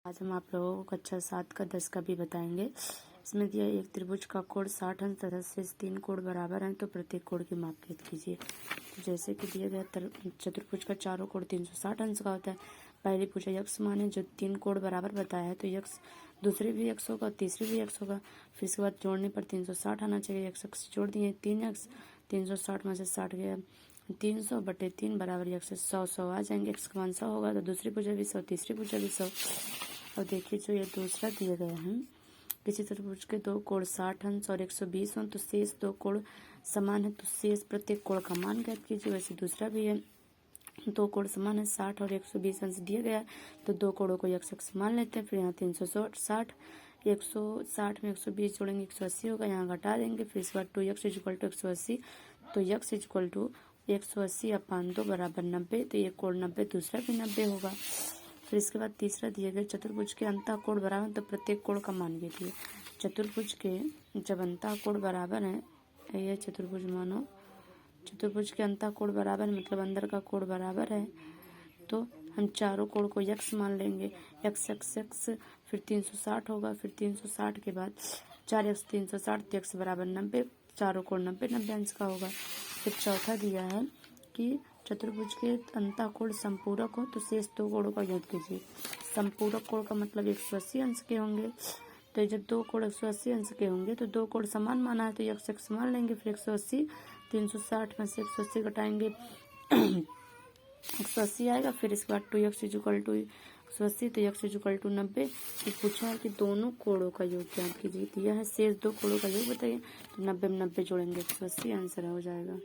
आज हम आप लोगों को कक्षा 7 का 10 का भी बताएंगे। इसमें दिया एक त्रिभुज का कोण 60 अंश तथा शेष 3 कोण बराबर हैं, तो प्रत्येक कोण की माप ज्ञात कीजिए। तो जैसे कि दिया गया चतुर्भुज का चारों कोण 360 अंश का होता है। पहली पूछा यक्स मान है, जो 3 कोण बराबर बताया है, तो यक्स दूसरे भी यक्स होगा, तीसरे भी यक्स होगा। फिर इसके बाद जोड़ने पर 360 आना चाहिए। यक्स जोड़ दिए 3 यक्स, 360 में से 60 गया 300/3 बराबर यक्स 100 आ जाएंगे। एक्स का मान 100 होगा तो दूसरी भुजा भी 100, तीसरी भुजा भी 100। और देखिए जो ये दूसरा दिया गया है, किसी त्रिभुज के दो कोण 60 अंश और 120 अंश, तो शेष दो कोण समान है, तो शेष प्रत्येक कोण का मान ज्ञात कीजिए। वैसे दूसरा भी है, दो कोण समान है 60 और 120 अंश दिया गया है, तो दो कोणों को x मान लेते हैं। फिर यहाँ 360 160 में 120 जोड़ेंगे 180 होगा, यहाँ घटा देंगे। फिर इस बार 2x = 180, तो x = 180/2 बराबर 90, तो ये कोण 90, दूसरा भी 90 होगा। फिर इसके बाद तीसरा दिया गया चतुर्भुज के अंतः कोण बराबर, तो प्रत्येक कोण का मान कीजिए। चतुर्भुज के जब अंतः कोण बराबर है, ये चतुर्भुज मानो चतुर्भुज के अंतः कोण बराबर मतलब अंदर का कोण बराबर है, तो हम चारों कोण को x मान लेंगे। x फिर 360 होगा। फिर 360 के बाद 4x 360, तो x बराबर 90, चारों कोण 90 अंश का होगा। फिर चौथा दिया है कि चतुर्भुज के अंतः कोण संपूरक हो, तो शेष दो कोणों का योग कीजिए। संपूरक कोण का मतलब 180 अंश के होंगे, तो जब दो कोण 180 अंश के होंगे तो दो कोण समान माना है, तो x मान लेंगे। फिर 180, 360 में से 180 घटाएंगे 180 आएगा। फिर इसके बाद 2x = 180, तो x = 90। पूछा है कि दोनों कोणों का योग ज्ञात कीजिए। दिया है शेष दो कोणों का योग बताइए, तो 90 में 90 जोड़ेंगे 180, आंसर हो जाएगा।